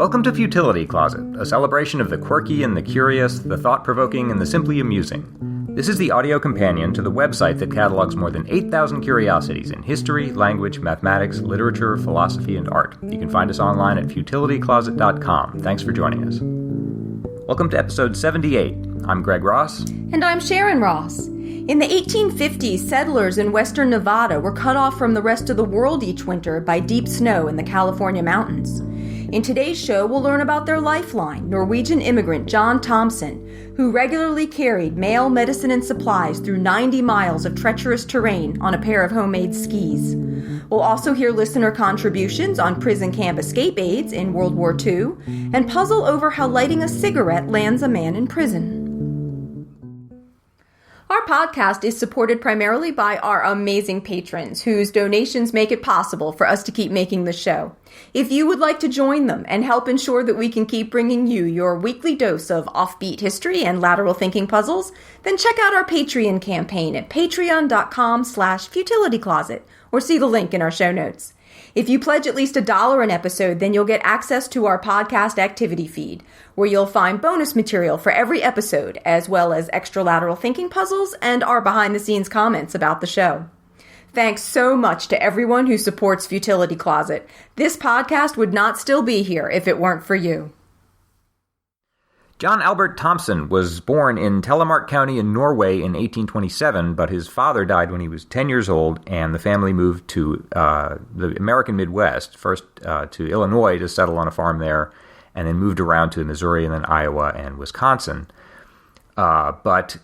Welcome to Futility Closet, a celebration of the quirky and the curious, the thought-provoking and the simply amusing. This is the audio companion to the website that catalogs more than 8,000 curiosities in history, language, mathematics, literature, philosophy, and art. You can find us online at futilitycloset.com. Thanks for joining us. Welcome to episode 78. I'm Greg Ross. And I'm Sharon Ross. In the 1850s, settlers in western Nevada were cut off from the rest of the world each winter by deep snow in the California mountains. In today's show, we'll learn about their lifeline, Norwegian immigrant John Thompson, who regularly carried mail, medicine, and supplies through 90 miles of treacherous terrain on a pair of homemade skis. We'll also hear listener contributions on prison camp escape aids in World War II, and puzzle over how lighting a cigarette lands a man in prison. Our podcast is supported primarily by our amazing patrons, whose donations make it possible for us to keep making the show. If you would like to join them and help ensure that we can keep bringing you your weekly dose of offbeat history and lateral thinking puzzles, then check out our Patreon campaign at patreon.com/futilitycloset or see the link in our show notes. If you pledge at least $1 an episode, then you'll get access to our podcast activity feed, where you'll find bonus material for every episode, as well as extra lateral thinking puzzles and our behind-the-scenes comments about the show. Thanks so much to everyone who supports Futility Closet. This podcast would not still be here if it weren't for you. John Albert Thompson was born in Telemark County in Norway in 1827, but his father died when he was 10 years old, and the family moved to the American Midwest, first to Illinois to settle on a farm there, and then moved around to Missouri and then Iowa and Wisconsin. But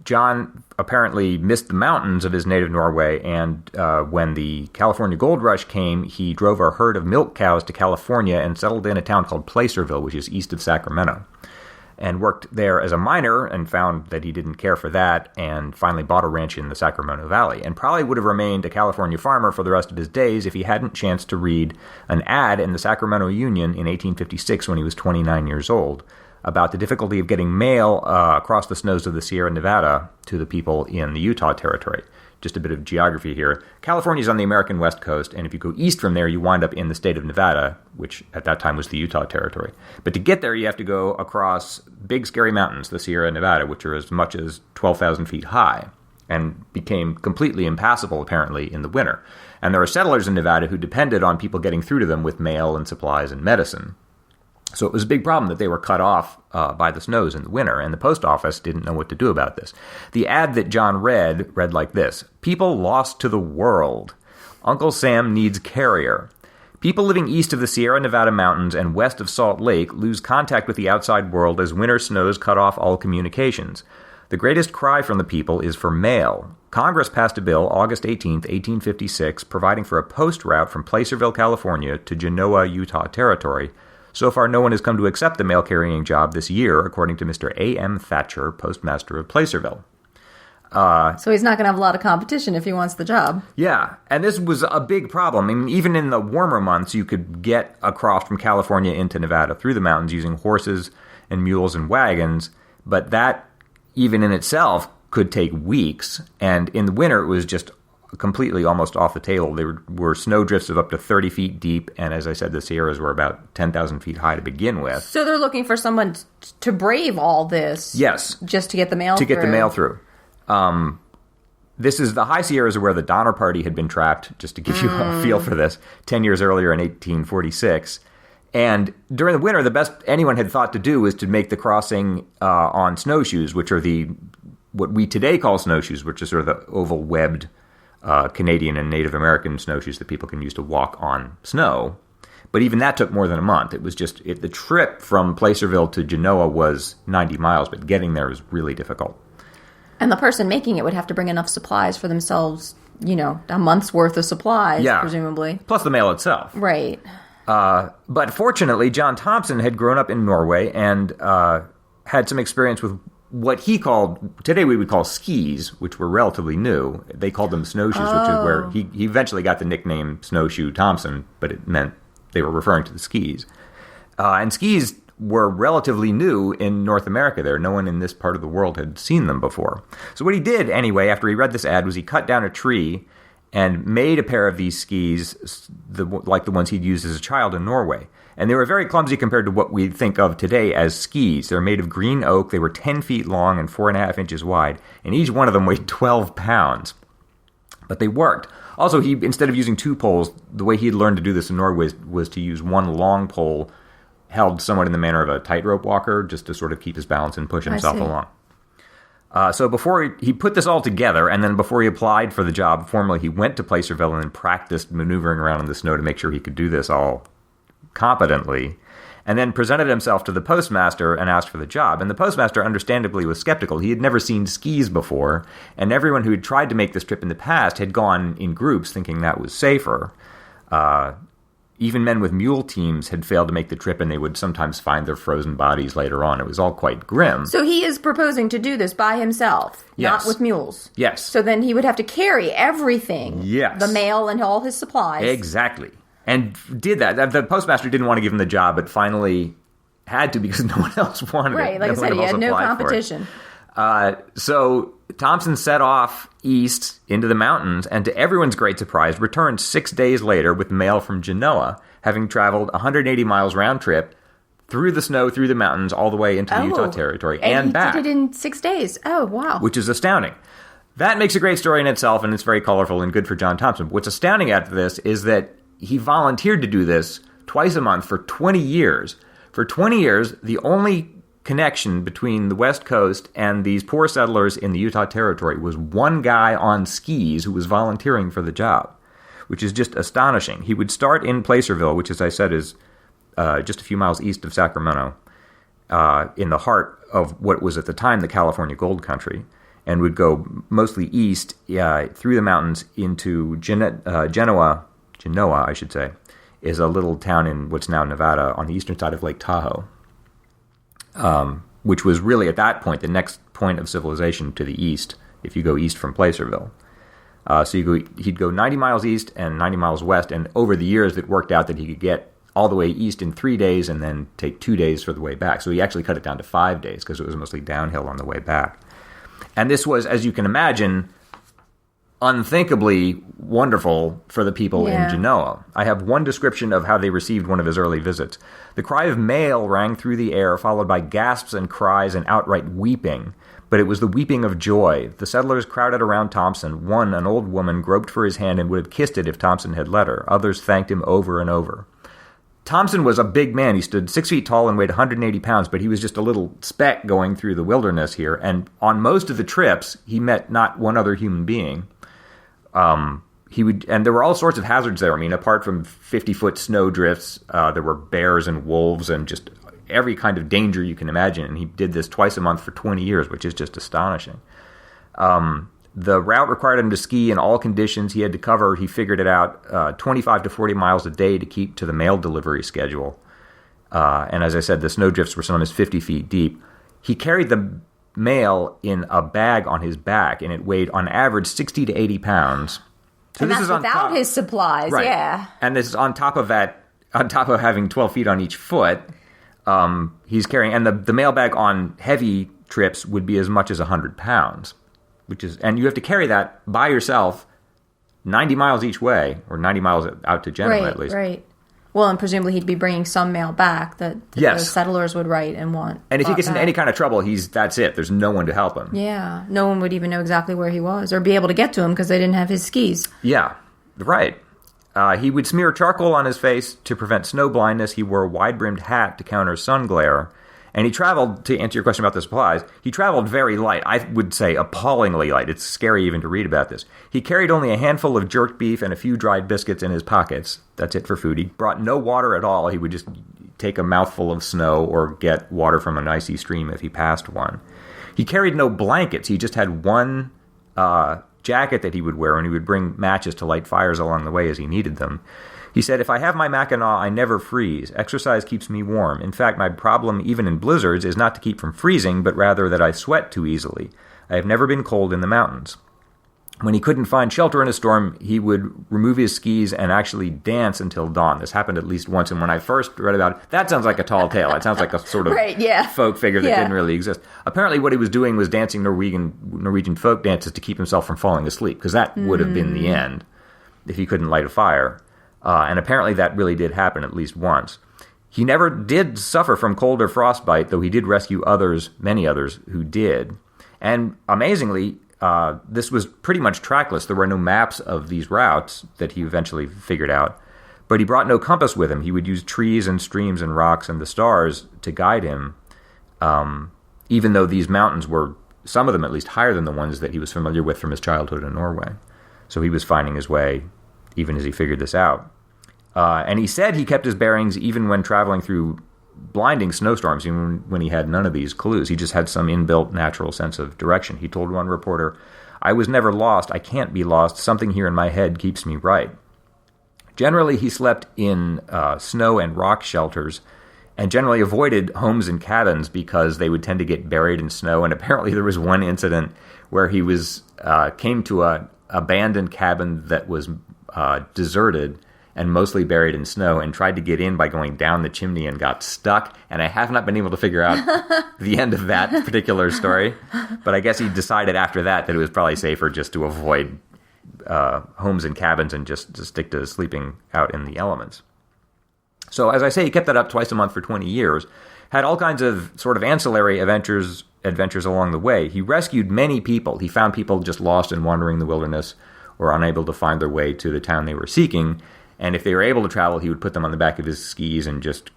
John apparently missed the mountains of his native Norway, and when the California gold rush came, he drove a herd of milk cows to California and settled in a town called Placerville, which is east of Sacramento, and worked there as a miner and found that he didn't care for that and finally bought a ranch in the Sacramento Valley, and probably would have remained a California farmer for the rest of his days if he hadn't chanced to read an ad in the Sacramento Union in 1856 when he was 29 years old about the difficulty of getting mail across the snows of the Sierra Nevada to the people in the Utah Territory. Just a bit of geography here. California's on the American West Coast, and if you go east from there, you wind up in the state of Nevada, which at that time was the Utah Territory. But to get there, you have to go across big, scary mountains, the Sierra Nevada, which are as much as 12,000 feet high, and became completely impassable, apparently, in the winter. And there were settlers in Nevada who depended on people getting through to them with mail and supplies and medicine. So it was a big problem that they were cut off by the snows in the winter, and the post office didn't know what to do about this. The ad that John read like this: "People lost to the world. Uncle Sam needs carrier. People living east of the Sierra Nevada mountains and west of Salt Lake lose contact with the outside world as winter snows cut off all communications. The greatest cry from the people is for mail. Congress passed a bill August 18, 1856, providing for a post route from Placerville, California to Genoa, Utah Territory. So far, no one has come to accept the mail-carrying job this year, according to Mr. A.M. Thatcher, postmaster of Placerville." So he's not going to have a lot of competition if he wants the job. Yeah, and this was a big problem. I mean, even in the warmer months, you could get across from California into Nevada through the mountains using horses and mules and wagons, but that, even in itself, could take weeks. And in the winter, it was just completely almost off the table. There were snowdrifts of up to 30 feet deep, and as I said, the Sierras were about 10,000 feet high to begin with. So they're looking for someone to brave all this. Yes. Just to get the mail through. To get the mail through. This is the High Sierras are where the Donner Party had been trapped, just to give you a feel for this, 10 years earlier in 1846. And during the winter, the best anyone had thought to do was to make the crossing on snowshoes, which are what we today call snowshoes, which is sort of the oval webbed Canadian and Native American snowshoes that people can use to walk on snow. But even that took more than a month. It was just, the trip from Placerville to Genoa was 90 miles, but getting there was really difficult. And the person making it would have to bring enough supplies for themselves, a month's worth of supplies, presumably. Plus the mail itself. Right. But fortunately, John Thompson had grown up in Norway and had some experience with what he called, today we would call skis, which were relatively new. They called them snowshoes, which is where he eventually got the nickname Snowshoe Thompson, but it meant they were referring to the skis. And skis were relatively new in North America there. No one in this part of the world had seen them before. So what he did, anyway, after he read this ad, was he cut down a tree and made a pair of these skis like the ones he'd used as a child in Norway. And they were very clumsy compared to what we think of today as skis. They're made of green oak. They were 10 feet long and 4.5 inches wide, and each one of them weighed 12 pounds. But they worked. Also, instead of using 2 poles, the way he'd learned to do this in Norway was to use one long pole held somewhat in the manner of a tightrope walker, just to sort of keep his balance and push himself along. So before he put this all together, and then before he applied for the job formally, he went to Placerville and then practiced maneuvering around in the snow to make sure he could do this all competently, and then presented himself to the postmaster and asked for the job. And the postmaster understandably was skeptical. He had never seen skis before, and everyone who had tried to make this trip in the past had gone in groups thinking that was safer. Even men with mule teams had failed to make the trip, and they would sometimes find their frozen bodies later on. It was all quite grim. So he is proposing to do this by himself, not with mules. Yes. So then he would have to carry everything. Yes. The mail and all his supplies. Exactly. And did that. The postmaster didn't want to give him the job, but finally had to because no one else wanted it. Right, like I said, he had no competition. So Thompson set off east into the mountains, and to everyone's great surprise, returned 6 days later with mail from Genoa, having traveled 180 miles round trip through the snow, through the mountains, all the way into the Utah Territory and back. And he did it in 6 days. Oh, wow. Which is astounding. That makes a great story in itself, and it's very colorful and good for John Thompson. What's astounding after this is that he volunteered to do this twice a month for 20 years. For 20 years, the only connection between the West Coast and these poor settlers in the Utah Territory was one guy on skis who was volunteering for the job, which is just astonishing. He would start in Placerville, which, as I said, is just a few miles east of Sacramento, in the heart of what was at the time the California Gold Country, and would go mostly east through the mountains into Genoa, I should say, is a little town in what's now Nevada on the eastern side of Lake Tahoe, which was really at that point the next point of civilization to the east if you go east from Placerville. So he'd go 90 miles east and 90 miles west, and over the years it worked out that he could get all the way east in 3 days and then take 2 days for the way back. So he actually cut it down to 5 days because it was mostly downhill on the way back. And this was, as you can imagine, unthinkably wonderful for the people in Genoa. I have one description of how they received one of his early visits. The cry of mail rang through the air, followed by gasps and cries and outright weeping. But it was the weeping of joy. The settlers crowded around Thompson. One, an old woman, groped for his hand and would have kissed it if Thompson had let her. Others thanked him over and over. Thompson was a big man. He stood 6 feet tall and weighed 180 pounds, but he was just a little speck going through the wilderness here. And on most of the trips, he met not one other human being. And there were all sorts of hazards there. I mean, apart from 50-foot snowdrifts, there were bears and wolves and just every kind of danger you can imagine. And he did this twice a month for 20 years, which is just astonishing. The route required him to ski in all conditions he had to cover. He figured it out 25 to 40 miles a day to keep to the mail delivery schedule. And as I said, the snowdrifts were sometimes 50 feet deep. He carried the mail in a bag on his back, and it weighed on average 60 to 80 pounds. So and this that's is on without top, his supplies, right. Yeah. And this is on top of that, on top of having 12 feet on each foot, he's carrying, and the mail bag on heavy trips would be as much as 100 pounds, and you have to carry that by yourself 90 miles each way, or 90 miles out to Genoa at least. Right. Well, and presumably he'd be bringing some mail back that the settlers would write and want. And if he gets into any kind of trouble, that's it. There's no one to help him. Yeah. No one would even know exactly where he was or be able to get to him because they didn't have his skis. Yeah. Right. He would smear charcoal on his face to prevent snow blindness. He wore a wide-brimmed hat to counter sun glare. And he traveled, to answer your question about the supplies, he traveled very light. I would say appallingly light. It's scary even to read about this. He carried only a handful of jerked beef and a few dried biscuits in his pockets. That's it for food. He brought no water at all. He would just take a mouthful of snow or get water from an icy stream if he passed one. He carried no blankets. He just had one jacket that he would wear, and he would bring matches to light fires along the way as he needed them. He said, "If I have my Mackinaw, I never freeze. Exercise keeps me warm. In fact, my problem, even in blizzards, is not to keep from freezing, but rather that I sweat too easily. I have never been cold in the mountains." When he couldn't find shelter in a storm, he would remove his skis and actually dance until dawn. This happened at least once, and when I first read about it, that sounds like a tall tale. It sounds like a sort of folk figure that didn't really exist. Apparently what he was doing was dancing Norwegian folk dances to keep himself from falling asleep, because that would have been the end. if he couldn't light a fire. And apparently that really did happen at least once. He never did suffer from cold or frostbite, though he did rescue many others who did. And amazingly, this was pretty much trackless. There were no maps of these routes that he eventually figured out. But he brought no compass with him. He would use trees and streams and rocks and the stars to guide him, even though these mountains were, some of them at least, higher than the ones that he was familiar with from his childhood in Norway. So he was finding his way even as he figured this out. And he said he kept his bearings even when traveling through blinding snowstorms, even when he had none of these clues. He just had some inbuilt natural sense of direction. He told one reporter, "I was never lost. I can't be lost. Something here in my head keeps me right." Generally, he slept in snow and rock shelters and generally avoided homes and cabins because they would tend to get buried in snow. And apparently there was one incident where he came to an abandoned cabin that was deserted and mostly buried in snow and tried to get in by going down the chimney and got stuck. And I have not been able to figure out the end of that particular story. But I guess he decided after that it was probably safer just to avoid homes and cabins and just to stick to sleeping out in the elements. So as I say, he kept that up twice a month for 20 years, had all kinds of sort of ancillary adventures along the way. He rescued many people. He found people just lost and wandering the wilderness or unable to find their way to the town they were seeking. And if they were able to travel, he would put them on the back of his skis and just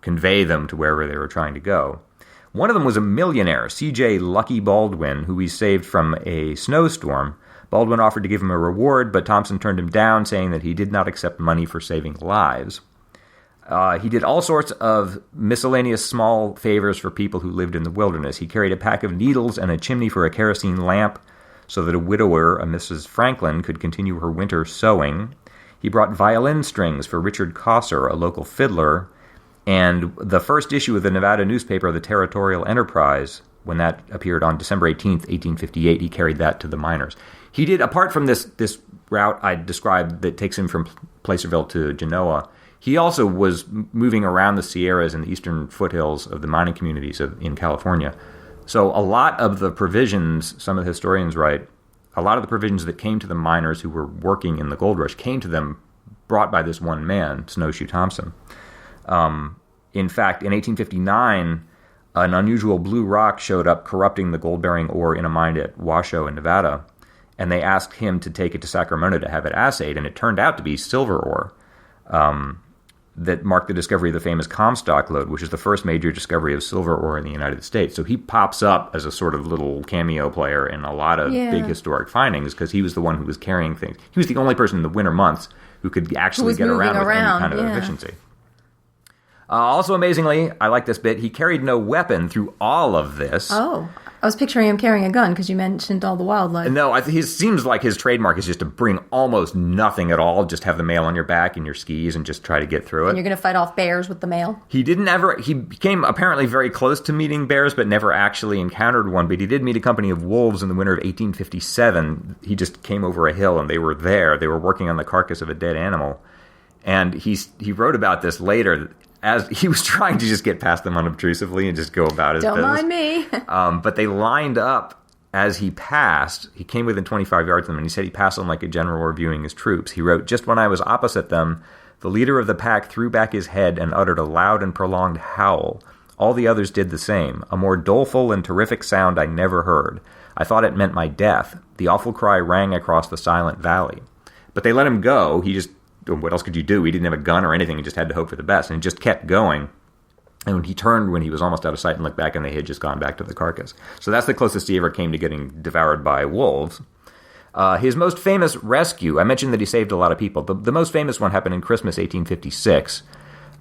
convey them to wherever they were trying to go. One of them was a millionaire, C.J. Lucky Baldwin, who he saved from a snowstorm. Baldwin offered to give him a reward, but Thompson turned him down, saying that he did not accept money for saving lives. He did all sorts of miscellaneous small favors for people who lived in the wilderness. He carried a pack of needles and a chimney for a kerosene lamp so that a widower, a Mrs. Franklin, could continue her winter sewing. He brought violin strings for Richard Cosser, a local fiddler, and the first issue of the Nevada newspaper, the Territorial Enterprise, when that appeared on December 18th, 1858, he carried that to the miners. He did, apart from this route I described that takes him from Placerville to Genoa, he also was moving around the Sierras and the eastern foothills of the mining communities in California. So a lot of the provisions, some of the historians write, a lot of the provisions that came to the miners who were working in the gold rush came to them brought by this one man, Snowshoe Thompson. In fact, in 1859, an unusual blue rock showed up corrupting the gold-bearing ore in a mine at Washoe in Nevada, and they asked him to take it to Sacramento to have it assayed, and it turned out to be silver ore that marked the discovery of the famous Comstock lode, which is the first major discovery of silver ore in the United States. So he pops up as a sort of little cameo player in a lot of big historic findings because he was the one who was carrying things. He was the only person in the winter months who could actually get around with any kind of efficiency. Also, amazingly, I like this bit, he carried no weapon through all of this. Oh, I was picturing him carrying a gun because you mentioned all the wildlife. No, he seems like his trademark is just to bring almost nothing at all, just have the mail on your back and your skis and just try to get through it. And you're going to fight off bears with the mail? He became apparently very close to meeting bears, but never actually encountered one. But he did meet a company of wolves in the winter of 1857. He just came over a hill and they were there. They were working on the carcass of a dead animal. And he wrote about this later as he was trying to just get past them unobtrusively and just go about his business. Don't mind me. But they lined up as he passed. He came within 25 yards of them, and he said he passed them like a general reviewing his troops. He wrote, "Just when I was opposite them, the leader of the pack threw back his head and uttered a loud and prolonged howl. All the others did the same. A more doleful and terrific sound I never heard. I thought it meant my death. The awful cry rang across the silent valley." But they let him go. What else could you do? He didn't have a gun or anything. He just had to hope for the best. And he just kept going. And when he turned, when he was almost out of sight and looked back, and they had just gone back to the carcass. So that's the closest he ever came to getting devoured by wolves. His most famous rescue, I mentioned that he saved a lot of people. The most famous one happened in Christmas 1856,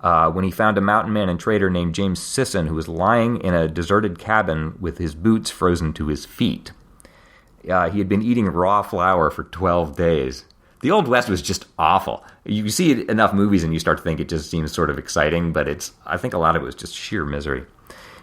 when he found a mountain man and trader named James Sisson, who was lying in a deserted cabin with his boots frozen to his feet. He had been eating raw flour for 12 days. The Old West was just awful. You see it in enough movies and you start to think it just seems sort of exciting, but I think a lot of it was just sheer misery.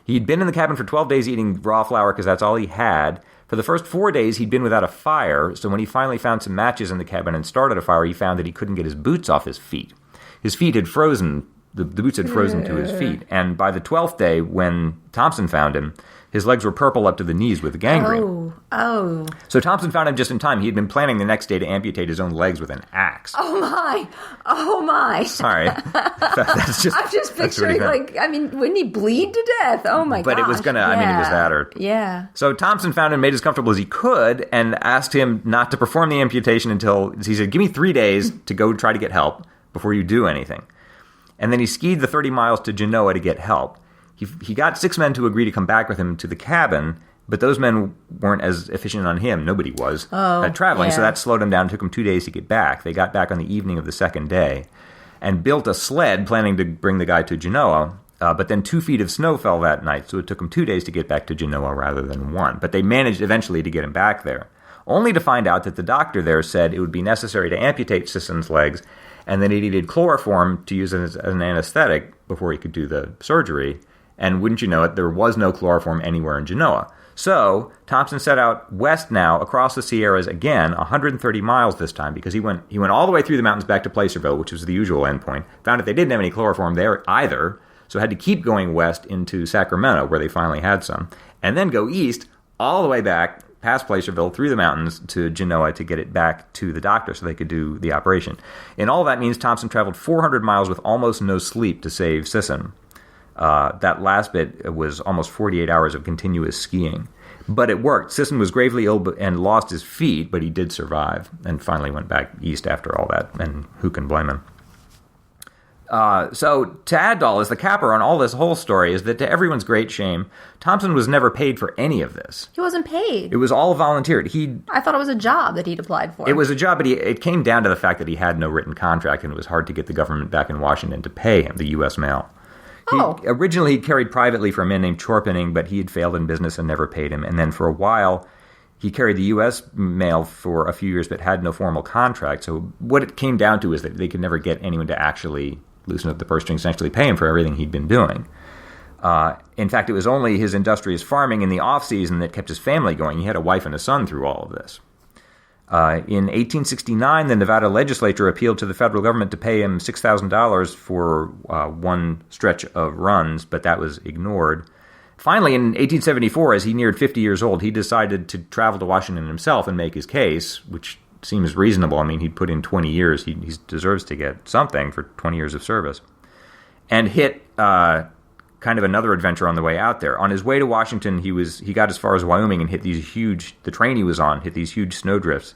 He'd been in the cabin for 12 days eating raw flour because that's all he had. For the first 4 days, he'd been without a fire, so when he finally found some matches in the cabin and started a fire, he found that he couldn't get his boots off his feet. His feet had frozen the boots had frozen to his feet. And by the 12th day, when Thompson found him, his legs were purple up to the knees with gangrene. Oh. So Thompson found him just in time. He had been planning the next day to amputate his own legs with an axe. Oh, my. Sorry. That's just, I'm just picturing, wouldn't he bleed to death? Oh, my But gosh. it was going to, it was that or... Yeah. So Thompson found him, made as comfortable as he could, and asked him not to perform the amputation until... He said, give me 3 days to go try to get help before you do anything. And then he skied the 30 miles to Genoa to get help. He got 6 men to agree to come back with him to the cabin, but those men weren't as efficient on him. Nobody was at traveling, so that slowed him down. It took him 2 days to get back. They got back on the evening of the second day and built a sled planning to bring the guy to Genoa, but then 2 feet of snow fell that night, so it took him 2 days to get back to Genoa rather than 1. But they managed eventually to get him back there, only to find out that the doctor there said it would be necessary to amputate Sisson's legs and that he needed chloroform to use as an anesthetic before he could do the surgery. And wouldn't you know it, there was no chloroform anywhere in Genoa. So Thompson set out west now across the Sierras again, 130 miles this time, because he went all the way through the mountains back to Placerville, which was the usual endpoint. Found that they didn't have any chloroform there either, so had to keep going west into Sacramento, where they finally had some, and then go east all the way back past Placerville through the mountains to Genoa to get it back to the doctor so they could do the operation. And all that means Thompson traveled 400 miles with almost no sleep to save Sisson. That last bit was almost 48 hours of continuous skiing. But it worked. Sisson was gravely ill and lost his feet, but he did survive and finally went back east after all that, and who can blame him? So to add to all this, the capper on all this whole story is that to everyone's great shame, Thompson was never paid for any of this. He wasn't paid. It was all volunteered. I thought it was a job that he'd applied for. It was a job, but it came down to the fact that he had no written contract, and it was hard to get the government back in Washington to pay him, the U.S. mail. Originally, he carried privately for a man named Chorpening, but he had failed in business and never paid him. And then for a while, he carried the U.S. mail for a few years, but had no formal contract. So what it came down to is that they could never get anyone to actually loosen up the purse strings and actually pay him for everything he'd been doing. In fact, it was only his industrious farming in the off-season that kept his family going. He had a wife and a son through all of this. In 1869, the Nevada legislature appealed to the federal government to pay him $6,000 for one stretch of runs, but that was ignored. Finally, in 1874, as he neared 50 years old, he decided to travel to Washington himself and make his case, which seems reasonable. I mean, he'd put in 20 years. He deserves to get something for 20 years of service. And hit kind of another adventure on the way out there. On his way to Washington, he got as far as Wyoming and hit the train he was on hit these huge snowdrifts.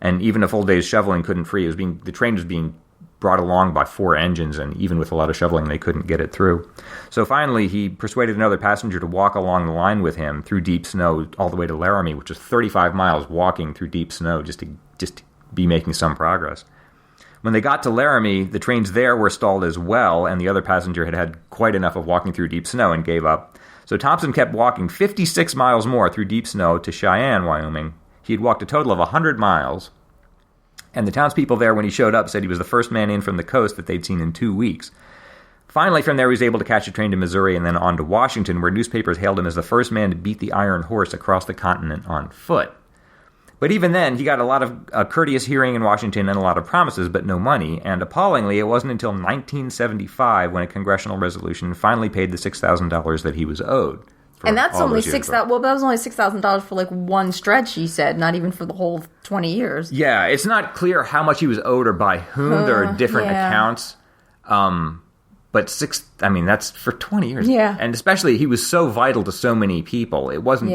And even a full day's shoveling couldn't free. The train was being brought along by 4 engines, and even with a lot of shoveling, they couldn't get it through. So finally, he persuaded another passenger to walk along the line with him through deep snow all the way to Laramie, which is 35 miles walking through deep snow just to be making some progress. When they got to Laramie, the trains there were stalled as well, and the other passenger had had quite enough of walking through deep snow and gave up. So Thompson kept walking 56 miles more through deep snow to Cheyenne, Wyoming. He had walked a total of 100 miles, and the townspeople there, when he showed up, said he was the first man in from the coast that they'd seen in 2 weeks. Finally, from there, he was able to catch a train to Missouri and then on to Washington, where newspapers hailed him as the first man to beat the iron horse across the continent on foot. But even then, he got a lot of courteous hearing in Washington and a lot of promises, but no money. And appallingly, it wasn't until 1975 when a congressional resolution finally paid the $6,000 that he was owed. And that's only $6,000. Well, that was only $6,000 for like one stretch, he said, not even for the whole 20 years. Yeah, it's not clear how much he was owed or by whom. There are different accounts. But that's for 20 years. Yeah. And especially, he was so vital to so many people. It wasn't,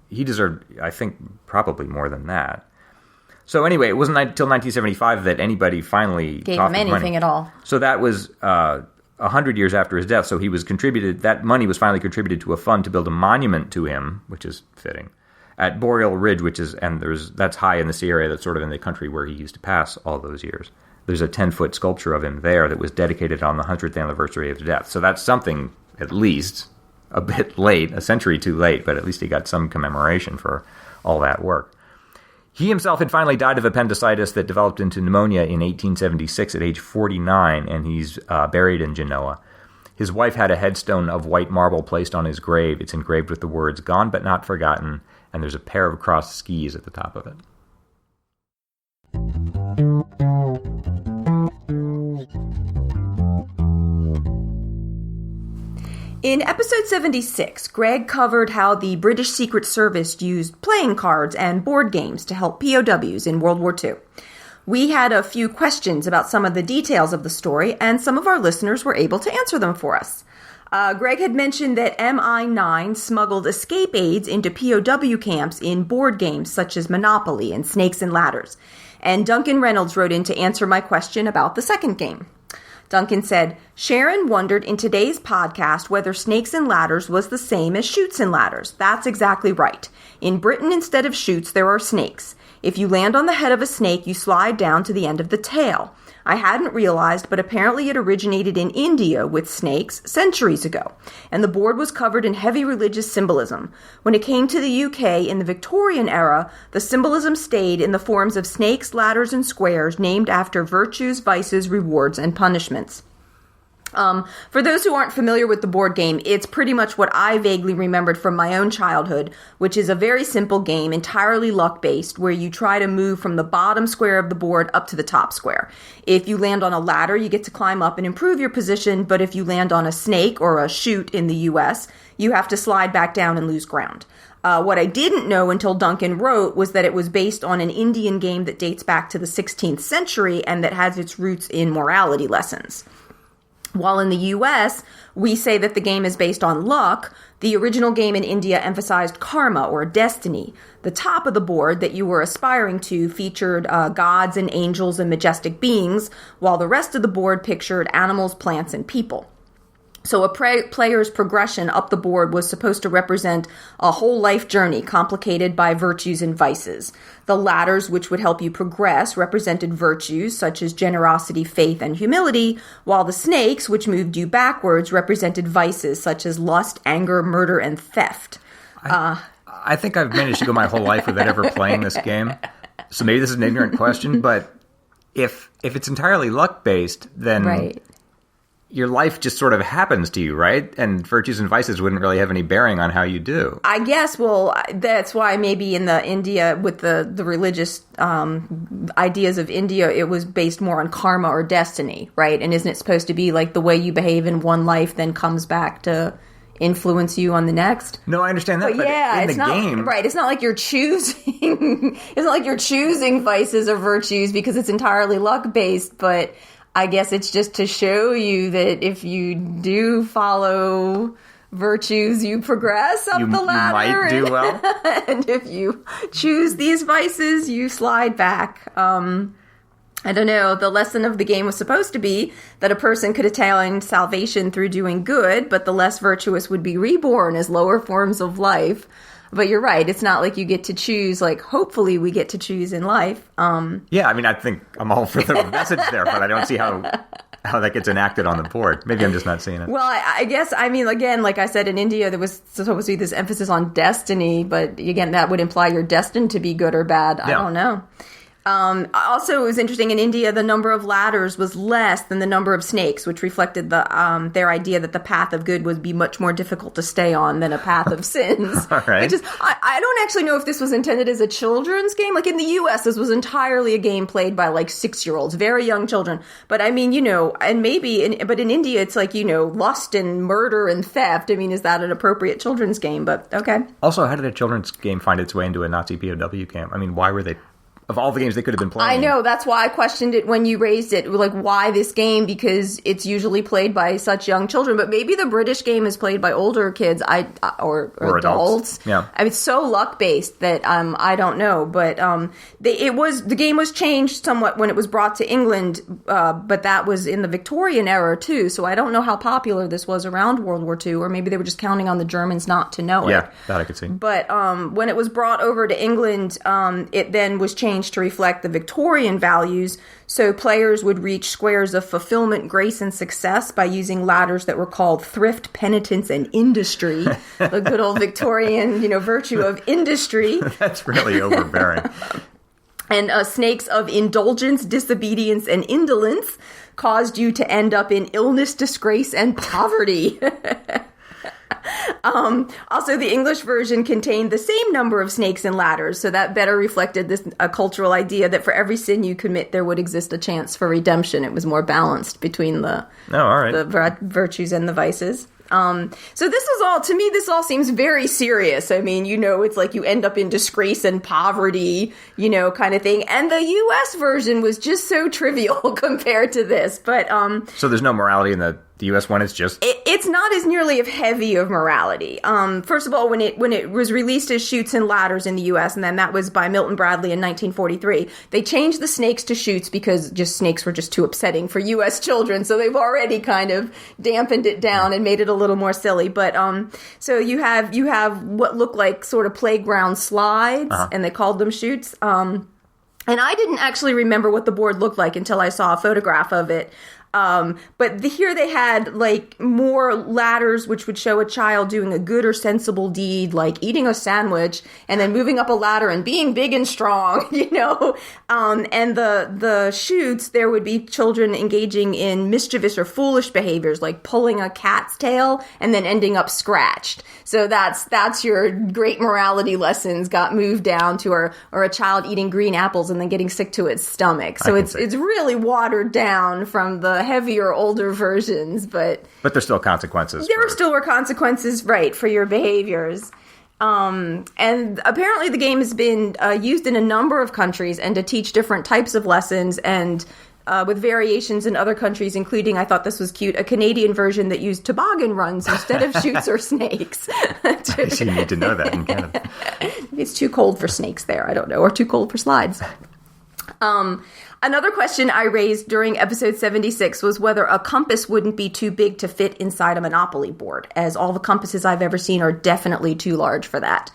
he deserved, I think, probably more than that. So anyway, it wasn't until 1975 that anybody finally gave him anything at all. So that was 100 years after his death. So that money was finally contributed to a fund to build a monument to him, which is fitting, at Boreal Ridge, that's high in the Sierra, that's sort of in the country where he used to pass all those years. There's a 10-foot sculpture of him there that was dedicated on the 100th anniversary of his death. So that's something, at least, a bit late, a century too late, but at least he got some commemoration for all that work. He himself had finally died of appendicitis that developed into pneumonia in 1876 at age 49, and he's buried in Genoa. His wife had a headstone of white marble placed on his grave. It's engraved with the words, "Gone but not forgotten," and there's a pair of crossed skis at the top of it. In episode 76, Greg covered how the British Secret Service used playing cards and board games to help POWs in World War II. We had a few questions about some of the details of the story, and some of our listeners were able to answer them for us. Greg had mentioned that MI9 smuggled escape aids into POW camps in board games such as Monopoly and Snakes and Ladders. And Duncan Reynolds wrote in to answer my question about the second game. Duncan said, Sharon wondered in today's podcast whether Snakes and Ladders was the same as Chutes and Ladders. That's exactly right. In Britain, instead of chutes, there are snakes. If you land on the head of a snake, you slide down to the end of the tail. I hadn't realized, but apparently it originated in India with snakes centuries ago, and the board was covered in heavy religious symbolism. When it came to the UK in the Victorian era, the symbolism stayed in the forms of snakes, ladders, and squares named after virtues, vices, rewards, and punishments. For those who aren't familiar with the board game, it's pretty much what I vaguely remembered from my own childhood, which is a very simple game, entirely luck-based, where you try to move from the bottom square of the board up to the top square. If you land on a ladder, you get to climb up and improve your position, but if you land on a snake or a chute in the US, you have to slide back down and lose ground. What I didn't know until Duncan wrote was that it was based on an Indian game that dates back to the 16th century and that has its roots in morality lessons. While in the U.S., we say that the game is based on luck, the original game in India emphasized karma or destiny. The top of the board that you were aspiring to featured gods and angels and majestic beings, while the rest of the board pictured animals, plants, and people. So a player's progression up the board was supposed to represent a whole life journey complicated by virtues and vices. The ladders, which would help you progress, represented virtues such as generosity, faith, and humility, while the snakes, which moved you backwards, represented vices such as lust, anger, murder, and theft. I think I've managed to go my whole life without ever playing this game. So maybe this is an ignorant question, but if it's entirely luck-based, then... Right. Your life just sort of happens to you, right? And virtues and vices wouldn't really have any bearing on how you do. I guess, well, that's why maybe in the India, with the religious ideas of India, it was based more on karma or destiny, right? And isn't it supposed to be like the way you behave in one life then comes back to influence you on the next? No, I understand that, but yeah, in the game... Right, it's not like you're choosing... it's not like you're choosing vices or virtues because it's entirely luck-based, but... I guess it's just to show you that if you do follow virtues, you progress up the ladder. You might do well. And if you choose these vices, you slide back. I don't know. The lesson of the game was supposed to be that a person could attain salvation through doing good, but the less virtuous would be reborn as lower forms of life. But you're right. It's not like you get to choose, like, hopefully we get to choose in life. Yeah, I mean, I think I'm all for the message there, but I don't see how that gets enacted on the board. Maybe I'm just not seeing it. Well, I guess, I mean, again, like I said, in India, there was supposed to be this emphasis on destiny, but again, that would imply you're destined to be good or bad. I don't know. Also, it was interesting, in India, the number of ladders was less than the number of snakes, which reflected their idea that the path of good would be much more difficult to stay on than a path of sins. All right. Which is, I don't actually know if this was intended as a children's game. Like in the U.S., this was entirely a game played by like 6-year-olds, very young children. But I mean, and maybe, but in India, it's like, lust and murder and theft. I mean, is that an appropriate children's game? But okay. Also, how did a children's game find its way into a Nazi POW camp? I mean, why were they... Of all the games they could have been playing. I know, that's why I questioned it when you raised it. Like, why this game? Because it's usually played by such young children. But maybe the British game is played by older kids or adults. Yeah. I mean, it's so luck-based that I don't know. But the game was changed somewhat when it was brought to England, but that was in the Victorian era, too. So I don't know how popular this was around World War II, or maybe they were just counting on the Germans not to know it. Yeah, that I could see. But when it was brought over to England, it then was changed to reflect the Victorian values, so players would reach squares of fulfillment, grace, and success by using ladders that were called thrift, penitence, and industry. The good old Victorian, virtue of industry. That's really overbearing. And snakes of indulgence, disobedience, and indolence caused you to end up in illness, disgrace, and poverty. Also, the English version contained the same number of snakes and ladders, so that better reflected this cultural idea that for every sin you commit, there would exist a chance for redemption. It was more balanced between the virtues and the vices. So this is all, to me, this all seems very serious. I mean, it's like you end up in disgrace and poverty, kind of thing. And the U.S. version was just so trivial compared to this. But so there's no morality in the U.S. one. It's just it's not as nearly of heavy of morality. First of all, when it was released as Chutes and Ladders in the U.S., and then that was by Milton Bradley in 1943, they changed the snakes to chutes because snakes were just too upsetting for U.S. children. So they've already kind of dampened it down and made it a little more silly. But so you have what look like sort of playground slides, and they called them chutes. And I didn't actually remember what the board looked like until I saw a photograph of it. But here they had like more ladders, which would show a child doing a good or sensible deed, like eating a sandwich and then moving up a ladder and being big and strong, and the chutes, there would be children engaging in mischievous or foolish behaviors, like pulling a cat's tail and then ending up scratched. So that's your great morality lessons got moved down to, or a child eating green apples and then getting sick to its stomach. So it's really watered down from the heavier, older versions, but there still consequences. There still were consequences, right, for your behaviors. And apparently the game has been used in a number of countries and to teach different types of lessons, and with variations in other countries, including, I thought this was cute, a Canadian version that used toboggan runs instead of chutes or snakes. You need to know that in Canada. It's too cold for snakes there, I don't know, or too cold for slides. Another question I raised during episode 76 was whether a compass wouldn't be too big to fit inside a Monopoly board, as all the compasses I've ever seen are definitely too large for that.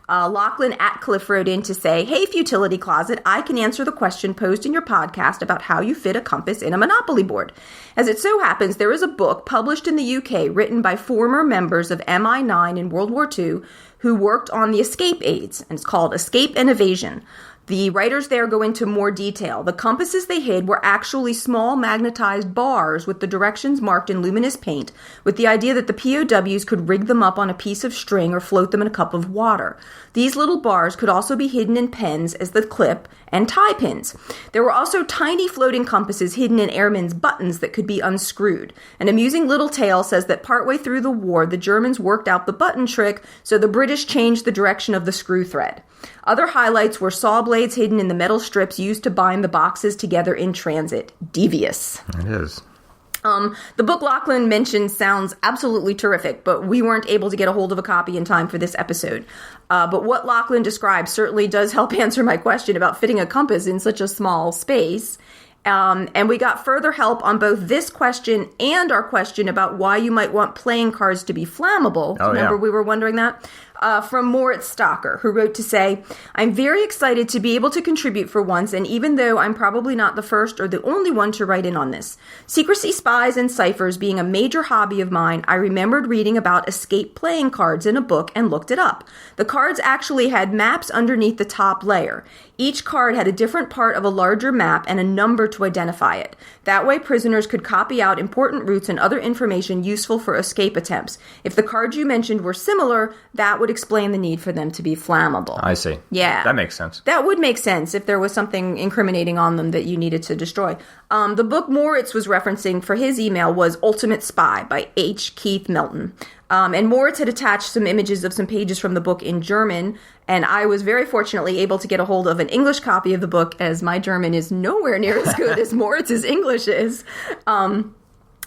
Lachlan Atcliffe wrote in to say, "Hey, Futility Closet, I can answer the question posed in your podcast about how you fit a compass in a Monopoly board. As it so happens, there is a book published in the UK written by former members of MI9 in World War II who worked on the escape aids, and it's called Escape and Evasion. The writers there go into more detail. The compasses they hid were actually small magnetized bars with the directions marked in luminous paint, with the idea that the POWs could rig them up on a piece of string or float them in a cup of water. These little bars could also be hidden in pens as the clip and tie pins. There were also tiny floating compasses hidden in airmen's buttons that could be unscrewed. An amusing little tale says that partway through the war, the Germans worked out the button trick, so the British changed the direction of the screw thread. Other highlights were saw blades hidden in the metal strips used to bind the boxes together in transit. Devious." It is. The book Lachlan mentioned sounds absolutely terrific, but we weren't able to get a hold of a copy in time for this episode. But what Lachlan describes certainly does help answer my question about fitting a compass in such a small space. And we got further help on both this question and our question about why you might want playing cards to be flammable. Remember, we were wondering that? From Moritz Stocker, who wrote to say, "I'm very excited to be able to contribute for once, and even though I'm probably not the first or the only one to write in on this. Secrecy spies and ciphers being a major hobby of mine, I remembered reading about escape playing cards in a book and looked it up. The cards actually had maps underneath the top layer. Each card had a different part of a larger map and a number to identify it. That way prisoners could copy out important routes and other information useful for escape attempts. If the cards you mentioned were similar, that would explain the need for them to be flammable." I see. Yeah. That makes sense. That would make sense if there was something incriminating on them that you needed to destroy. The book Moritz was referencing for his email was Ultimate Spy by H. Keith Melton. And Moritz had attached some images of some pages from the book in German, and I was very fortunately able to get a hold of an English copy of the book, as my German is nowhere near as good as Moritz's English is.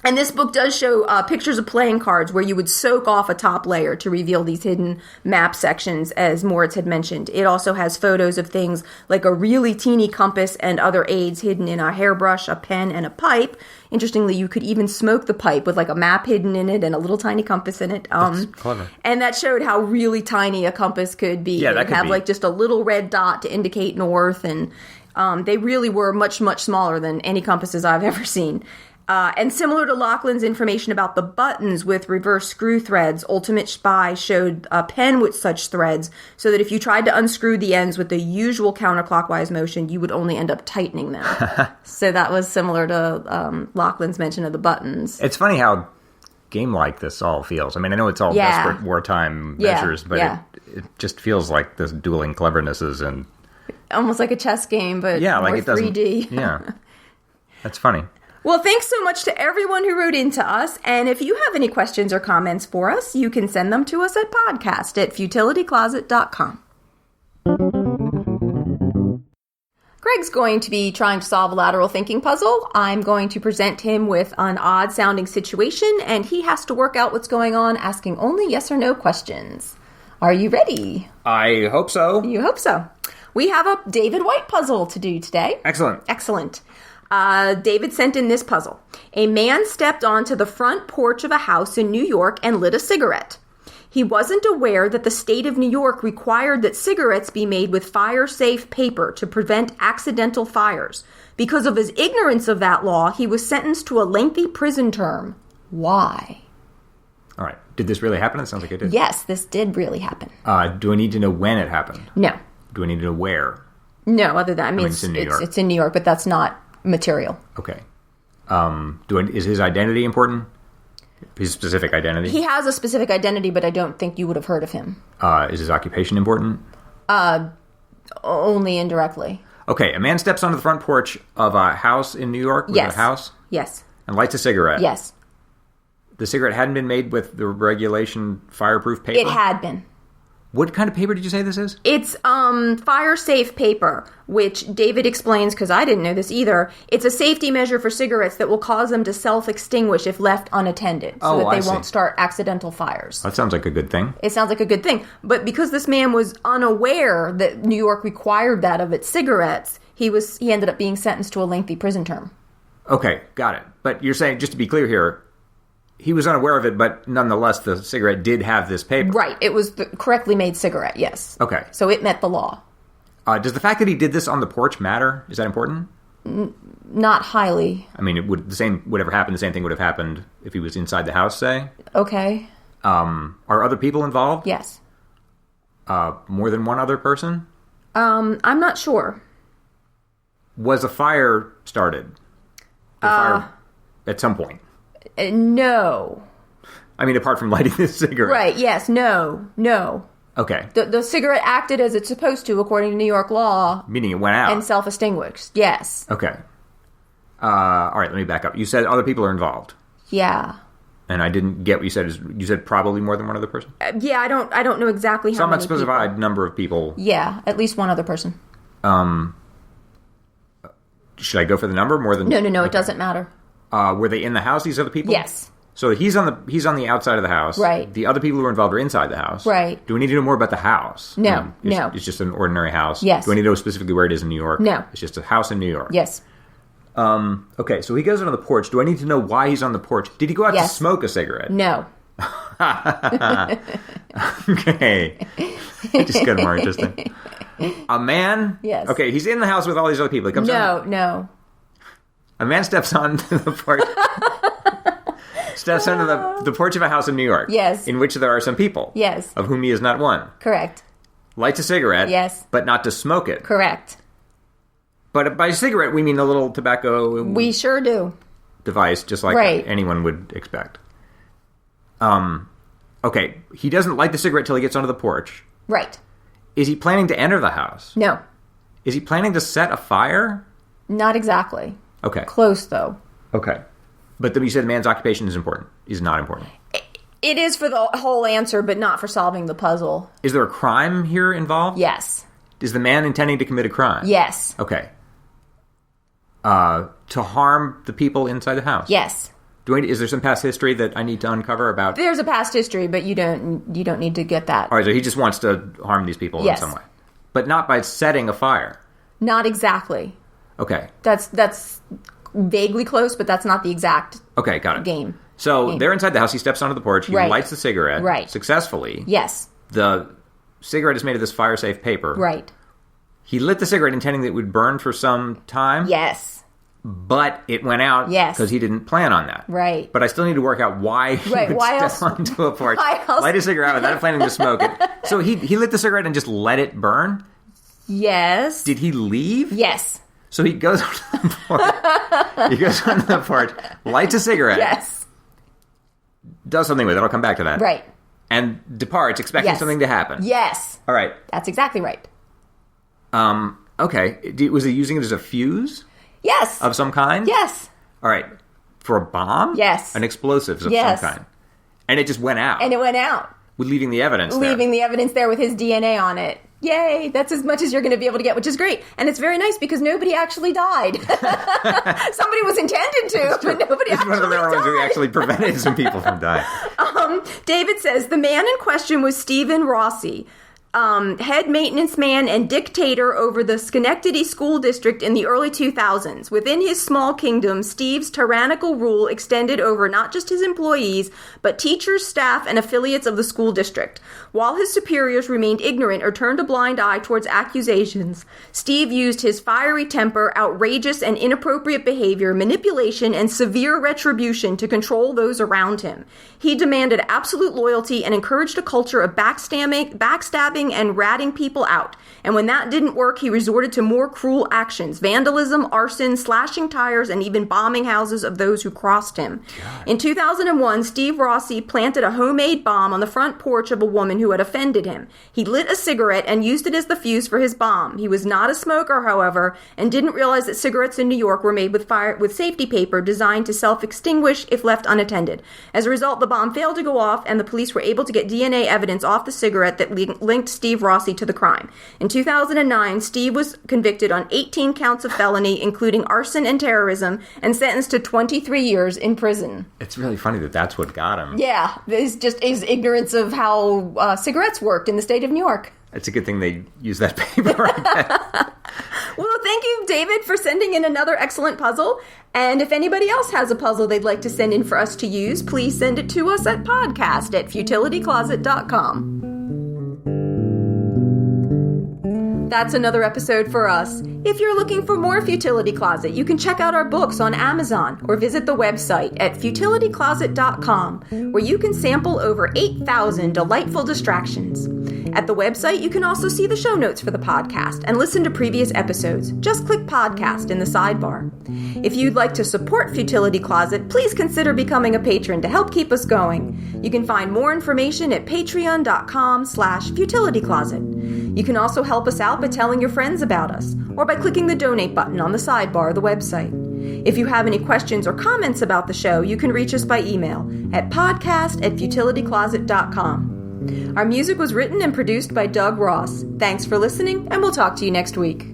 And this book does show pictures of playing cards where you would soak off a top layer to reveal these hidden map sections, as Moritz had mentioned. It also has photos of things like a really teeny compass and other aids hidden in a hairbrush, a pen, and a pipe. Interestingly, you could even smoke the pipe with like a map hidden in it and a little tiny compass in it. That's clever. And that showed how really tiny a compass could be. Yeah, that could have be. Like just a little red dot to indicate north, and they really were much, much smaller than any compasses I've ever seen. And similar to Lachlan's information about the buttons with reverse screw threads, Ultimate Spy showed a pen with such threads so that if you tried to unscrew the ends with the usual counterclockwise motion, you would only end up tightening them. So that was similar to Lachlan's mention of the buttons. It's funny how game like this all feels. I mean, I know it's all desperate wartime measures, but it just feels like this dueling clevernesses and almost like a chess game, but more like it 3D. Yeah. That's funny. Well, thanks so much to everyone who wrote into us. And if you have any questions or comments for us, you can send them to us at podcast@futilitycloset.com. Greg's going to be trying to solve a lateral thinking puzzle. I'm going to present him with an odd-sounding situation, and he has to work out what's going on, asking only yes or no questions. Are you ready? I hope so. You hope so. We have a David White puzzle to do today. Excellent. David sent in this puzzle. A man stepped onto the front porch of a house in New York and lit a cigarette. He wasn't aware that the state of New York required that cigarettes be made with fire-safe paper to prevent accidental fires. Because of his ignorance of that law, he was sentenced to a lengthy prison term. Why? All right. Did this really happen? It sounds like it did. Yes, this did really happen. Do I need to know when it happened? No. Do I need to know where? No, other than, it's in New York. It's in New York, but that's not material. Okay. Is his identity important? His specific identity? He has a specific identity, but I don't think you would have heard of him. Is his occupation important? Only indirectly. Okay, a man steps onto the front porch of a house in New York. Yes. A house? Yes. And lights a cigarette. Yes. The cigarette hadn't been made with the regulation fireproof paper? It had been. What kind of paper did you say this is? It's fire-safe paper, which David explains, because I didn't know this either. It's a safety measure for cigarettes that will cause them to self-extinguish if left unattended, so that they won't start accidental fires. That sounds like a good thing. It sounds like a good thing. But because this man was unaware that New York required that of its cigarettes, he ended up being sentenced to a lengthy prison term. Okay, got it. But you're saying, just to be clear here, he was unaware of it, but nonetheless, the cigarette did have this paper. Right. It was the correctly made cigarette, yes. Okay. So it met the law. Does the fact that he did this on the porch matter? Is that important? Not highly. I mean, the same thing would have happened if he was inside the house, say? Okay. Are other people involved? Yes. More than one other person? I'm not sure. Was a fire started? Fire at some point? No. I mean, apart from lighting this cigarette. Right, yes, no. Okay. The cigarette acted as it's supposed to, according to New York law. Meaning it went out. And self-extinguished, yes. Okay. All right, let me back up. You said other people are involved. Yeah. And I didn't get what you said. You said probably more than one other person? Yeah, I don't know exactly how many Some unspecified number of people. Yeah, at least one other person. Should I go for the number more than... No, okay. It doesn't matter. Were they in the house, these other people? Yes. So he's on the outside of the house. Right. The other people who are involved are inside the house. Right. Do we need to know more about the house? No, no. It's just an ordinary house. Yes. Do I need to know specifically where it is in New York? No. It's just a house in New York. Yes. Okay, so he goes on the porch. Do I need to know why he's on the porch? Did he go out to smoke a cigarette? No. Okay. It just got more interesting. A man? Yes. Okay, he's in the house with all these other people. He comes No. A man steps onto the porch. Steps onto the porch of a house in New York. Yes. In which there are some people. Yes. Of whom he is not one. Correct. Lights a cigarette. Yes. But not to smoke it. Correct. But by cigarette, we mean a little tobacco... We sure do. Device, just like anyone would expect. Okay, he doesn't light the cigarette till he gets onto the porch. Right. Is he planning to enter the house? No. Is he planning to set a fire? Not exactly. Okay. Close, though. Okay. But you said the man's occupation is important. Is not important. It is for the whole answer, but not for solving the puzzle. Is there a crime here involved? Yes. Is the man intending to commit a crime? Yes. Okay. To harm the people inside the house? Yes. Is there some past history that I need to uncover about? There's a past history, but you don't need to get that. All right, so he just wants to harm these people in some way. But not by setting a fire? Not exactly. Okay. That's vaguely close, but that's not the exact got it. game. So they're inside the house. He steps onto the porch. He lights the cigarette successfully. Yes. The cigarette is made of this fire-safe paper. Right. He lit the cigarette intending that it would burn for some time. Yes. But it went out because he didn't plan on that. Right. But I still need to work out why he would step onto a porch, light a cigarette without planning to smoke it. So he lit the cigarette and just let it burn? Yes. Did he leave? Yes. So he goes onto the porch. Lights a cigarette. Yes. Does something with it. I'll come back to that. Right. And departs expecting something to happen. Yes. All right. That's exactly right. Okay. Was he using it as a fuse? Yes. Of some kind? Yes. All right. For a bomb? Yes. An explosive of some kind. And it just went out. And it went out. Leaving the evidence there. Leaving the evidence there with his DNA on it. Yay! That's as much as you're going to be able to get, which is great. And it's very nice because nobody actually died. Somebody was intended to, but nobody actually died. It's one of the rare ones who actually prevented some people from dying. David says, the man in question was Stephen Rossi, head maintenance man and dictator over the Schenectady School District in the early 2000s. Within his small kingdom, Steve's tyrannical rule extended over not just his employees, but teachers, staff, and affiliates of the school district. While his superiors remained ignorant or turned a blind eye towards accusations, Steve used his fiery temper, outrageous and inappropriate behavior, manipulation, and severe retribution to control those around him. He demanded absolute loyalty and encouraged a culture of backstabbing and ratting people out. And when that didn't work, he resorted to more cruel actions: vandalism, arson, slashing tires, and even bombing houses of those who crossed him. God. In 2001, Steve Rossi planted a homemade bomb on the front porch of a woman who had offended him. He lit a cigarette and used it as the fuse for his bomb. He was not a smoker, however, and didn't realize that cigarettes in New York were made with safety paper designed to self-extinguish if left unattended. As a result, the bomb failed to go off, and the police were able to get DNA evidence off the cigarette that linked Steve Rossi to the crime. In 2009, Steve was convicted on 18 counts of felony, including arson and terrorism, and sentenced to 23 years in prison. It's really funny that that's what got him. Yeah, it's just his ignorance of how cigarettes worked in the state of New York. It's a good thing they use that paper, I guess. Well, thank you, David, for sending in another excellent puzzle. And if anybody else has a puzzle they'd like to send in for us to use, please send it to us at podcast@futilitycloset.com. That's another episode for us. If you're looking for more Futility Closet, you can check out our books on Amazon or visit the website at futilitycloset.com, where you can sample over 8,000 delightful distractions. At the website, you can also see the show notes for the podcast and listen to previous episodes. Just click podcast in the sidebar. If you'd like to support Futility Closet, please consider becoming a patron to help keep us going. You can find more information at patreon.com/futilitycloset. You can also help us out by telling your friends about us, or by clicking the donate button on the sidebar of the website. If you have any questions or comments about the show, you can reach us by email at podcast@futilitycloset.com. Our music was written and produced by Doug Ross. Thanks for listening, and we'll talk to you next week.